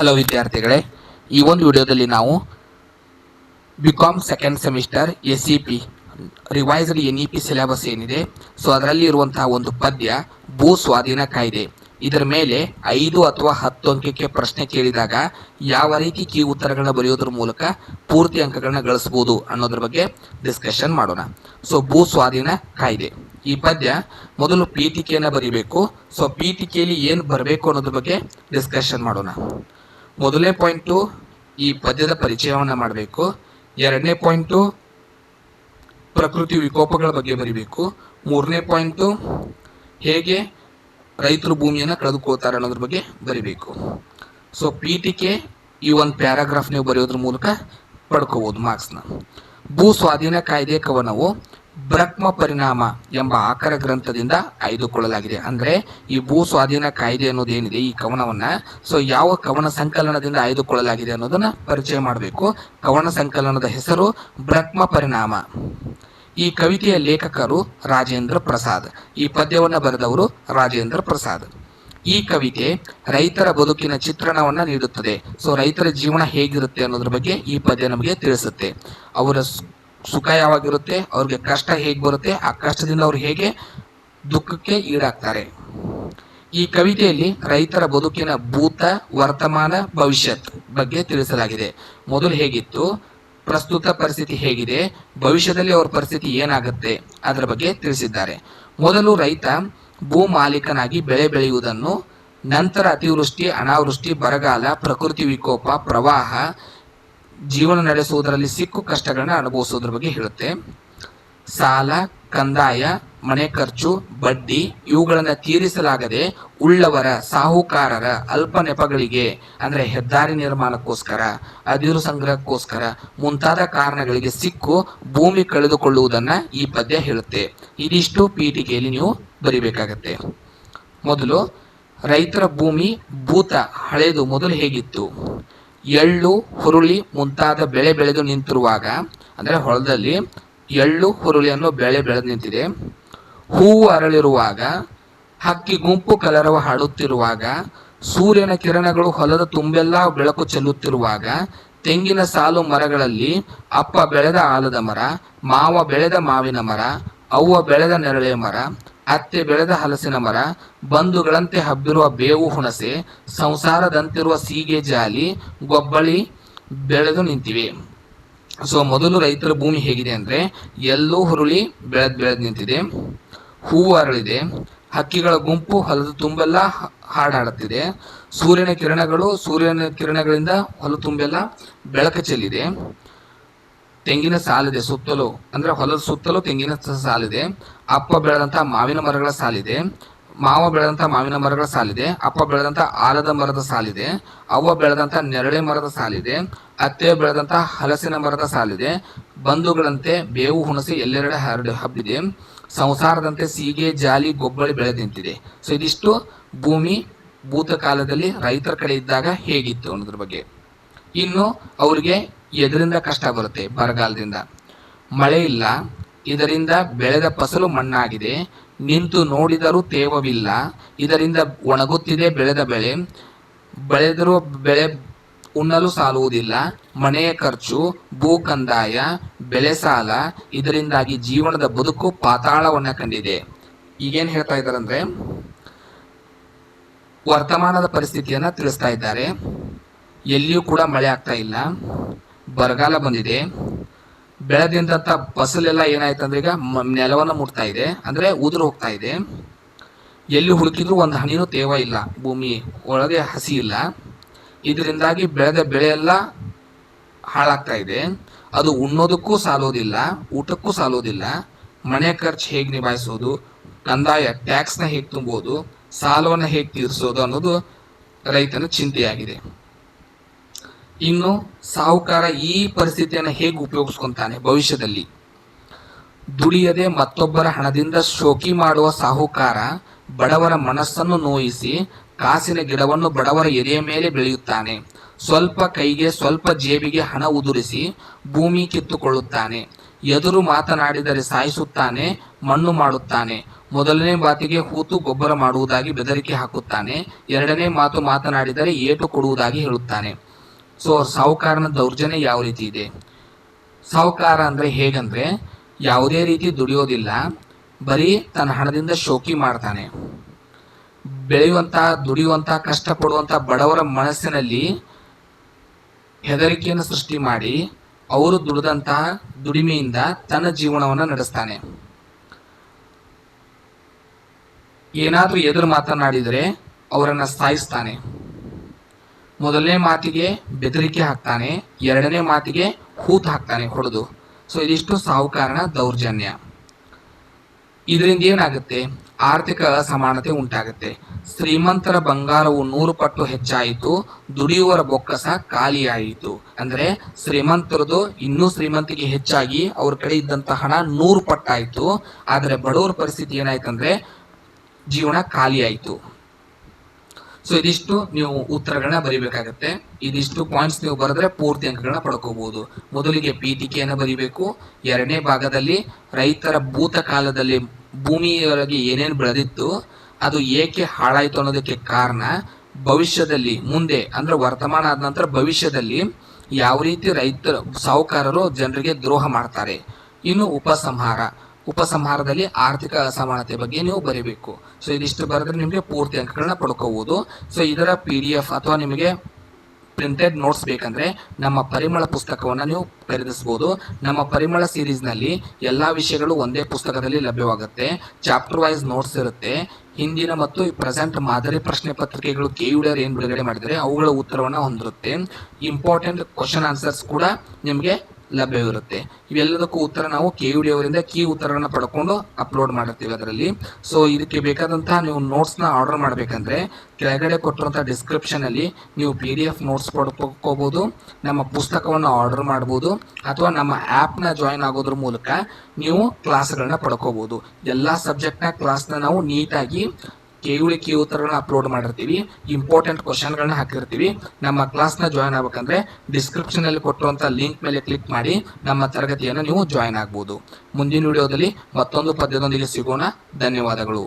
Hello ವಿದ್ಯಾರ್ಥಿಗಳೇ, ಈ ಒಂದು ವಿಡಿಯೋದಲ್ಲಿ ನಾವು BCom second semester SEP revised NEP syllabus ಏನಿದೆ, ಸೊ ಅದರಲ್ಲಿ ಇರುವಂತಹ ಒಂದು ಪದ್ಯ ಭೂ ಸ್ವಾಧೀನ ಕಾಯ್ದೆ. ಇದರ ಮೇಲೆ 5 ಅಥವಾ 10 ಅಂಕಕ್ಕೆ ಪ್ರಶ್ನೆ ಕೇಳಿದಾಗ ಯಾವ ರೀತಿ ಕೀ ಉತ್ತರಗಳನ್ನ ಬರೆಯೋದ್ರ ಮೂಲಕ ಪೂರ್ತಿ ಅಂಕಗಳನ್ನ ಗಳಿಸಬಹುದು ಅನ್ನೋದ್ರ ಬಗ್ಗೆ ಡಿಸ್ಕಷನ್ ಮಾಡೋಣ. ಸೊ ಭೂ ಸ್ವಾಧೀನ ಕಾಯ್ದೆ ಈ ಪದ್ಯ ಮೊದಲು ಪೀಠಿಕೆಯನ್ನು ಬರೀಬೇಕು. ಸೊ ಪೀಠಿಕೆಯಲ್ಲಿ ಏನು ಬರಬೇಕು ಅನ್ನೋದ್ರ ಬಗ್ಗೆ ಡಿಸ್ಕಷನ್ ಮಾಡೋಣ. ಮೊದಲನೇ ಪಾಯಿಂಟು ಈ ಪದ್ಯದ ಪರಿಚಯವನ್ನು ಮಾಡಬೇಕು. ಎರಡನೇ ಪಾಯಿಂಟು ಪ್ರಕೃತಿ ವಿಕೋಪಗಳ ಬಗ್ಗೆ ಬರೀಬೇಕು. ಮೂರನೇ ಪಾಯಿಂಟು ಹೇಗೆ ರೈತರು ಭೂಮಿಯನ್ನು ಕಳೆದುಕೊಳ್ತಾರೆ ಅನ್ನೋದ್ರ ಬಗ್ಗೆ ಬರೀಬೇಕು. ಸೊ ಪೀಠಿಕೆ ಈ ಒಂದು ಪ್ಯಾರಾಗ್ರಾಫ್ ನೀವು ಬರೆಯೋದ್ರ ಮೂಲಕ ಪಡ್ಕೋಬಹುದು ಮಾರ್ಕ್ಸ್ನ. ಭೂ ಸ್ವಾಧೀನ ಕಾಯ್ದೆ ಕವನವು ಬ್ರಹ್ಮ ಪರಿಣಾಮ ಎಂಬ ಆಕರ ಗ್ರಂಥದಿಂದ ಆಯ್ದುಕೊಳ್ಳಲಾಗಿದೆ. ಅಂದ್ರೆ ಈ ಭೂ ಸ್ವಾಧೀನ ಕಾಯ್ದೆ ಅನ್ನೋದೇನಿದೆ ಈ ಕವನವನ್ನ, ಸೊ ಯಾವ ಕವನ ಸಂಕಲನದಿಂದ ಆಯ್ದುಕೊಳ್ಳಲಾಗಿದೆ ಅನ್ನೋದನ್ನ ಪರಿಚಯ ಮಾಡಬೇಕು. ಕವನ ಸಂಕಲನದ ಹೆಸರು ಬ್ರಹ್ಮ ಪರಿಣಾಮ. ಈ ಕವಿತೆಯ ಲೇಖಕರು ರಾಜೇಂದ್ರ ಪ್ರಸಾದ್. ಈ ಪದ್ಯವನ್ನ ಬರೆದವರು ರಾಜೇಂದ್ರ ಪ್ರಸಾದ್. ಈ ಕವಿತೆ ರೈತರ ಬದುಕಿನ ಚಿತ್ರಣವನ್ನ ನೀಡುತ್ತದೆ. ಸೊ ರೈತರ ಜೀವನ ಹೇಗಿರುತ್ತೆ ಅನ್ನೋದ್ರ ಬಗ್ಗೆ ಈ ಪದ್ಯ ನಮಗೆ ತಿಳಿಸುತ್ತೆ. ಅವರ ಸುಖ ಯಾವಾಗಿರುತ್ತೆ, ಅವ್ರಿಗೆ ಕಷ್ಟ ಹೇಗೆ ಬರುತ್ತೆ, ಆ ಕಷ್ಟದಿಂದ ಅವ್ರು ಹೇಗೆ ದುಃಖಕ್ಕೆ ಈಡಾಗ್ತಾರೆ. ಈ ಕವಿತೆಯಲ್ಲಿ ರೈತರ ಬದುಕಿನ ಭೂತ, ವರ್ತಮಾನ, ಭವಿಷ್ಯತ್ ಬಗ್ಗೆ ತಿಳಿಸಲಾಗಿದೆ. ಮೊದಲು ಹೇಗಿತ್ತು, ಪ್ರಸ್ತುತ ಪರಿಸ್ಥಿತಿ ಹೇಗಿದೆ, ಭವಿಷ್ಯದಲ್ಲಿ ಅವ್ರ ಪರಿಸ್ಥಿತಿ ಏನಾಗುತ್ತೆ ಅದರ ಬಗ್ಗೆ ತಿಳಿಸಿದ್ದಾರೆ. ಮೊದಲು ರೈತ ಭೂ ಮಾಲೀಕನಾಗಿ ಬೆಳೆ ಬೆಳೆಯುವುದನ್ನು, ನಂತರ ಅತಿವೃಷ್ಟಿ, ಅನಾವೃಷ್ಟಿ, ಬರಗಾಲ, ಪ್ರಕೃತಿ ವಿಕೋಪ, ಪ್ರವಾಹ, ಜೀವನ ನಡೆಸುವುದರಲ್ಲಿ ಸಿಕ್ಕು ಕಷ್ಟಗಳನ್ನ ಅನುಭವಿಸೋದ್ರ ಬಗ್ಗೆ ಹೇಳುತ್ತೆ. ಸಾಲ, ಕಂದಾಯ, ಮನೆ ಖರ್ಚು, ಬಡ್ಡಿ ಇವುಗಳನ್ನು ತೀರಿಸಲಾಗದೆ ಉಳ್ಳವರ, ಸಾಹುಕಾರರ ಅಲ್ಪ ನೆಪಗಳಿಗೆ ಅಂದ್ರೆ ಹೆದ್ದಾರಿ ನಿರ್ಮಾಣಕ್ಕೋಸ್ಕರ, ಅದಿರು ಸಂಗ್ರಹಕ್ಕೋಸ್ಕರ ಮುಂತಾದ ಕಾರಣಗಳಿಗೆ ಸಿಕ್ಕು ಭೂಮಿ ಕಳೆದುಕೊಳ್ಳುವುದನ್ನ ಈ ಪದ್ಯ ಹೇಳುತ್ತೆ. ಇದಿಷ್ಟು ಪೀಠಿಕೆಯಲ್ಲಿ ನೀವು ಬರಿಬೇಕಾಗತ್ತೆ. ಮೊದಲು ರೈತರ ಭೂಮಿ ಭೂತ ಹಳೆದು ಮೊದಲು ಹೇಗಿತ್ತು, ಎಳ್ಳು, ಹುರುಳಿ ಮುಂತಾದ ಬೆಳೆ ಬೆಳೆದು ನಿಂತಿರುವಾಗ, ಅಂದರೆ ಹೊಲದಲ್ಲಿ ಎಳ್ಳು ಹುರುಳಿಯನ್ನು ಬೆಳೆ ಬೆಳೆದು ನಿಂತಿದೆ. ಹೂವು ಅರಳಿರುವಾಗ, ಹಕ್ಕಿ ಗುಂಪು ಕಲರವ ಹಾಡುತ್ತಿರುವಾಗ, ಸೂರ್ಯನ ಕಿರಣಗಳು ಹೊಲದ ತುಂಬೆಲ್ಲ ಬೆಳಕು ಚೆಲ್ಲುತ್ತಿರುವಾಗ, ತೆಂಗಿನ ಸಾಲು ಮರಗಳಲ್ಲಿ ಅಪ್ಪ ಬೆಳೆದ ಆಲದ ಮರ, ಮಾವ ಬೆಳೆದ ಮಾವಿನ ಮರ, ಅವ್ವ ಬೆಳೆದ ನೆರಳೆ ಮರ, ಅತ್ತೆ ಬೆಳೆದ ಹಲಸಿನ ಮರ, ಬಂಧುಗಳಂತೆ ಹಬ್ಬಿರುವ ಬೇವು ಹುಣಸೆ, ಸಂಸಾರದಂತಿರುವ ಸೀಗೆ ಜಾಲಿ, ಗೊಬ್ಬಳಿ ಬೆಳೆದು ನಿಂತಿವೆ. ಸೊ ಮೊದಲು ರೈತರ ಭೂಮಿ ಹೇಗಿದೆ ಅಂದ್ರೆ ಎಲ್ಲೂ ಹುರುಳಿ ಬೆಳೆದು ನಿಂತಿದೆ, ಹೂವು ಅರಳಿದೆ, ಹಕ್ಕಿಗಳ ಗುಂಪು ಹೊಲದ ತುಂಬೆಲ್ಲ ಹಾಡಾಡುತ್ತಿದೆ, ಸೂರ್ಯನ ಕಿರಣಗಳಿಂದ ಹೊಲ ತುಂಬೆಲ್ಲ ಬೆಳಕು ಚೆಲ್ಲಿದೆ, ತೆಂಗಿನ ಸಾಲಿದೆ ಸುತ್ತಲೂ, ಅಂದ್ರೆ ಹೊಲದ ಸುತ್ತಲೂ ತೆಂಗಿನ ಸಾಲಿದೆ, ಅಪ್ಪ ಬೆಳೆದಂತಹ ಮಾವಿನ ಮರಗಳ ಸಾಲಿದೆ, ಮಾವ ಬೆಳೆದಂತಹ ಮಾವಿನ ಮರಗಳ ಸಾಲಿದೆ, ಅಪ್ಪ ಬೆಳೆದಂತಹ ಆಲದ ಮರದ ಸಾಲಿದೆ, ಅವ್ವ ಬೆಳೆದಂತಹ ನೆರಳೆ ಮರದ ಸಾಲಿದೆ, ಅತ್ತೆ ಬೆಳೆದಂತಹ ಹಲಸಿನ ಮರದ ಸಾಲಿದೆ, ಬಂಧುಗಳಂತೆ ಬೇವು ಹುಣಸೆ ಎಲ್ಲೆರಡೆ ಹಬ್ಬಿದೆ, ಸಂಸಾರದಂತೆ ಸೀಗೆ ಜಾಲಿ ಗೊಬ್ಬಳಿ ಬೆಳೆದು ನಿಂತಿದೆ. ಸೊ ಇದಿಷ್ಟು ಭೂಮಿ ಭೂತಕಾಲದಲ್ಲಿ ರೈತರ ಕಡೆ ಇದ್ದಾಗ ಹೇಗಿತ್ತು ಅನ್ನೋದ್ರ ಬಗ್ಗೆ. ಇನ್ನು ಅವರಿಗೆ ಎದರಿಂದ ಕಷ್ಟ ಬರುತ್ತೆ, ಬರಗಾಲದಿಂದ. ಮಳೆ ಇಲ್ಲ, ಇದರಿಂದ ಬೆಳೆದ ಫಸಲು ಮಣ್ಣಾಗಿದೆ, ನಿಂತು ನೋಡಿದರೂ ತೇವವಿಲ್ಲ, ಇದರಿಂದ ಒಣಗುತ್ತಿದೆ ಬೆಳೆದ ಬೆಳೆ, ಬೆಳೆದರೂ ಬೆಳೆ ಉಣ್ಣಲು ಸಾಲುವುದಿಲ್ಲ, ಮನೆಯ ಖರ್ಚು, ಭೂ ಕಂದಾಯ, ಬೆಳೆ ಸಾಲ, ಇದರಿಂದಾಗಿ ಜೀವನದ ಬದುಕು ಪಾತಾಳವನ್ನ ಕಂಡಿದೆ. ಈಗೇನು ಹೇಳ್ತಾ ಇದ್ದಾರೆ ಅಂದ್ರೆ ವರ್ತಮಾನದ ಪರಿಸ್ಥಿತಿಯನ್ನ ತಿಳಿಸ್ತಾ ಇದ್ದಾರೆ. ಎಲ್ಲಿಯೂ ಕೂಡ ಮಳೆ ಆಗ್ತಾ ಇಲ್ಲ, ಬರಗಾಲ ಬಂದಿದೆ, ಬೆಳೆದಿಂದಂತ ಫಸಲೆಲ್ಲ ಏನಾಯ್ತಂದ್ರೆ ಈಗ ನೆಲವನ್ನು ಮುಟ್ತಾ ಇದೆ, ಅಂದ್ರೆ ಉದುರು ಹೋಗ್ತಾ ಇದೆ, ಎಲ್ಲಿ ಹುಡುಕಿದ್ರು ಒಂದು ಹನಿನೂ ತೇವ ಇಲ್ಲ, ಭೂಮಿ ಒಳಗೆ ಹಸಿ ಇಲ್ಲ, ಇದರಿಂದಾಗಿ ಬೆಳೆದ ಬೆಳೆ ಎಲ್ಲ ಹಾಳಾಗ್ತಾ ಇದೆ, ಅದು ಉಣ್ಣೋದಕ್ಕೂ ಸಾಲೋದಿಲ್ಲ, ಊಟಕ್ಕೂ ಸಾಲೋದಿಲ್ಲ, ಮನೆ ಖರ್ಚು ಹೇಗೆ ನಿಭಾಯಿಸೋದು, ಕಂದಾಯ ಟ್ಯಾಕ್ಸ್ನ ಹೇಗೆ ತುಂಬೋದು, ಸಾಲವನ್ನು ಹೇಗೆ ತೀರಿಸೋದು ಅನ್ನೋದು ರೈತನ ಚಿಂತೆಯಾಗಿದೆ. ಇನ್ನು ಸಾಹುಕಾರ ಈ ಪರಿಸ್ಥಿತಿಯನ್ನು ಹೇಗೆ ಉಪಯೋಗಿಸ್ಕೊಂತಾನೆ ಭವಿಷ್ಯದಲ್ಲಿ. ದುಡಿಯದೆ ಮತ್ತೊಬ್ಬರ ಹಣದಿಂದ ಶೋಕಿ ಮಾಡುವ ಸಾಹುಕಾರ ಬಡವರ ಮನಸ್ಸನ್ನು ನೋಯಿಸಿ ಕಾಸಿನ ಗಿಡವನ್ನು ಬಡವರ ಎದೆಯ ಮೇಲೆ ಬೆಳೆಯುತ್ತಾನೆ. ಸ್ವಲ್ಪ ಕೈಗೆ ಸ್ವಲ್ಪ ಜೇಬಿಗೆ ಹಣ ಉದುರಿಸಿ ಭೂಮಿ ಕಿತ್ತುಕೊಳ್ಳುತ್ತಾನೆ. ಎದುರು ಮಾತನಾಡಿದರೆ ಸಾಯಿಸುತ್ತಾನೆ, ಮಣ್ಣು ಮಾಡುತ್ತಾನೆ. ಮೊದಲನೇ ಮಾತಿಗೆ ಹೂತು ಗೊಬ್ಬರ ಮಾಡುವುದಾಗಿ ಬೆದರಿಕೆ ಹಾಕುತ್ತಾನೆ. ಎರಡನೇ ಮಾತು ಮಾತನಾಡಿದರೆ ಏಟು ಕೊಡುವುದಾಗಿ ಹೇಳುತ್ತಾನೆ. ಸೊ ಸಾಹುಕಾರನ ದೌರ್ಜನ್ಯ ಯಾವ ರೀತಿ ಇದೆ? ಸಾಹುಕಾರ ಅಂದ್ರೆ ಹೇಗಂದ್ರೆ ಯಾವುದೇ ರೀತಿ ದುಡಿಯೋದಿಲ್ಲ, ಬರೀ ತನ್ನ ಹಣದಿಂದ ಶೋಕಿ ಮಾಡ್ತಾನೆ. ದುಡಿಯುವಂತ ಕಷ್ಟಪಡುವಂತ ಬಡವರ ಮನಸ್ಸಿನಲ್ಲಿ ಹೆದರಿಕೆಯನ್ನು ಸೃಷ್ಟಿ ಮಾಡಿ ಅವರು ದುಡಿದಂತಹ ದುಡಿಮೆಯಿಂದ ತನ್ನ ಜೀವನವನ್ನು ನಡೆಸ್ತಾನೆ. ಏನಾದ್ರೂ ಎದುರು ಮಾತನಾಡಿದರೆ ಅವರನ್ನ ಸಾಯಿಸ್ತಾನೆ. ಮೊದಲನೇ ಮಾತಿಗೆ ಬೆದರಿಕೆ ಹಾಕ್ತಾನೆ, ಎರಡನೇ ಮಾತಿಗೆ ಹೂತು ಹಾಕ್ತಾನೆ ಹೊಡೆದು. ಸೊ ಇದಿಷ್ಟು ಸಾಹುಕಾರನ ದೌರ್ಜನ್ಯ. ಇದರಿಂದ ಏನಾಗುತ್ತೆ? ಆರ್ಥಿಕ ಅಸಮಾನತೆ ಉಂಟಾಗುತ್ತೆ. ಶ್ರೀಮಂತರ ಬಂಗಾರವು 100 ಪಟ್ಟು ಹೆಚ್ಚಾಯಿತು, ದುಡಿಯುವವರ ಬೊಕ್ಕಸ ಖಾಲಿಯಾಯಿತು. ಅಂದ್ರೆ ಶ್ರೀಮಂತರದು ಇನ್ನೂ ಶ್ರೀಮಂತಿಗೆ ಹೆಚ್ಚಾಗಿ ಅವ್ರ ಕಡೆ ಇದ್ದಂತ ಹಣ 100 ಪಟ್ಟಾಯಿತು. ಆದ್ರೆ ಬಡವರ ಪರಿಸ್ಥಿತಿ ಏನಾಯ್ತಂದ್ರೆ ಜೀವನ ಖಾಲಿ ಆಯಿತು. ಸೊ ಇದಿಷ್ಟು ನೀವು ಉತ್ತರಗಳನ್ನ ಬರಿಬೇಕಾಗತ್ತೆ. ಇದಿಷ್ಟು ಪಾಯಿಂಟ್ಸ್ ನೀವು ಬರೆದ್ರೆ ಪೂರ್ತಿ ಅಂಕಗಳನ್ನ ಪಡ್ಕೋಬಹುದು. ಮೊದಲಿಗೆ ಪೀಠಿಕೆಯನ್ನು ಬರಿಬೇಕು. ಎರಡನೇ ಭಾಗದಲ್ಲಿ ರೈತರ ಭೂತಕಾಲದಲ್ಲಿ ಭೂಮಿಯೊಳಗೆ ಏನೇನು ಬೆಳೆದಿತ್ತು ಅದು ಏಕೆ ಹಾಳಾಯಿತು ಅನ್ನೋದಕ್ಕೆ ಕಾರಣ, ಭವಿಷ್ಯದಲ್ಲಿ ಮುಂದೆ ಅಂದ್ರೆ ವರ್ತಮಾನ ಆದ ನಂತರ ಭವಿಷ್ಯದಲ್ಲಿ ಯಾವ ರೀತಿ ಸಾಹುಕಾರರು ಜನರಿಗೆ ದ್ರೋಹ ಮಾಡ್ತಾರೆ. ಇನ್ನು ಉಪಸಂಹಾರದಲ್ಲಿ ಆರ್ಥಿಕ ಅಸಮಾನತೆ ಬಗ್ಗೆ ನೀವು ಬರೀಬೇಕು. ಸೊ ಇದಿಷ್ಟು ಬರೆದ್ರೆ ನಿಮಗೆ ಪೂರ್ತಿ ಅಂಕಗಳನ್ನ ಪಡ್ಕೋಬಹುದು. ಸೊ ಇದರ PDF ಅಥವಾ ನಿಮಗೆ ಪ್ರಿಂಟೆಡ್ ನೋಟ್ಸ್ ಬೇಕಂದ್ರೆ ನಮ್ಮ ಪರಿಮಳ ಪುಸ್ತಕವನ್ನು ನೀವು ಖರೀದಿಸಬಹುದು. ನಮ್ಮ ಪರಿಮಳ ಸೀರೀಸ್ನಲ್ಲಿ ಎಲ್ಲ ವಿಷಯಗಳು ಒಂದೇ ಪುಸ್ತಕದಲ್ಲಿ ಲಭ್ಯವಾಗುತ್ತೆ. ಚಾಪ್ಟರ್ ವೈಸ್ ನೋಟ್ಸ್ ಇರುತ್ತೆ. ಹಿಂದಿನ ಮತ್ತು ಪ್ರೆಸೆಂಟ್ ಮಾದರಿ ಪ್ರಶ್ನೆ ಪತ್ರಿಕೆಗಳು KUDR ಏನು ಬಿಡುಗಡೆ ಮಾಡಿದರೆ ಅವುಗಳ ಉತ್ತರವನ್ನು ಹೊಂದಿರುತ್ತೆ. ಇಂಪಾರ್ಟೆಂಟ್ ಕ್ವಶನ್ ಆನ್ಸರ್ಸ್ ಕೂಡ ನಿಮಗೆ ಲಭ್ಯವಿರುತ್ತೆ. ಇವೆಲ್ಲದಕ್ಕೂ ಉತ್ತರ ನಾವು KUD ಅವರಿಂದ ಕೀ ಉತ್ತರಗಳನ್ನು ಪಡ್ಕೊಂಡು ಅಪ್ಲೋಡ್ ಮಾಡಿರ್ತೀವಿ ಅದರಲ್ಲಿ. ಸೊ ಇದಕ್ಕೆ ಬೇಕಾದಂತಹ ನೀವು ನೋಟ್ಸ್ನ ಆರ್ಡರ್ ಮಾಡಬೇಕಂದ್ರೆ ಕೆಳಗಡೆ ಕೊಟ್ಟಿರುವಂಥ ಡಿಸ್ಕ್ರಿಪ್ಷನ್ ಅಲ್ಲಿ ನೀವು PDF ನೋಟ್ಸ್ ಪಡ್ಕೋಬಹುದು, ನಮ್ಮ ಪುಸ್ತಕವನ್ನು ಆರ್ಡರ್ ಮಾಡ್ಬೋದು, ಅಥವಾ ನಮ್ಮ ಆ್ಯಪ್ನ ಜಾಯಿನ್ ಆಗೋದ್ರ ಮೂಲಕ ನೀವು ಕ್ಲಾಸ್ಗಳನ್ನ ಪಡ್ಕೋಬಹುದು. ಎಲ್ಲ ಸಬ್ಜೆಕ್ಟ್ನ ಕ್ಲಾಸ್ನ ನಾವು ನೀಟಾಗಿ KUD ಕೀ ಉತ್ತರಗಳನ್ನ ಅಪ್ಲೋಡ್ ಮಾಡಿರ್ತೀವಿ, ಇಂಪಾರ್ಟೆಂಟ್ ಕ್ವಶನ್ಗಳನ್ನ ಹಾಕಿರ್ತೀವಿ. ನಮ್ಮ ಕ್ಲಾಸ್ನ ಜಾಯಿನ್ ಆಗ್ಬೇಕಂದ್ರೆ ಡಿಸ್ಕ್ರಿಪ್ಷನ್ ಅಲ್ಲಿ ಕೊಟ್ಟಿರುವಂಥ ಲಿಂಕ್ ಮೇಲೆ ಕ್ಲಿಕ್ ಮಾಡಿ ನಮ್ಮ ತರಗತಿಯನ್ನು ನೀವು ಜಾಯಿನ್ ಆಗ್ಬೋದು. ಮುಂದಿನ ವಿಡಿಯೋದಲ್ಲಿ ಮತ್ತೊಂದು ಪದ್ಯದೊಂದಿಗೆ ಸಿಗೋಣ. ಧನ್ಯವಾದಗಳು.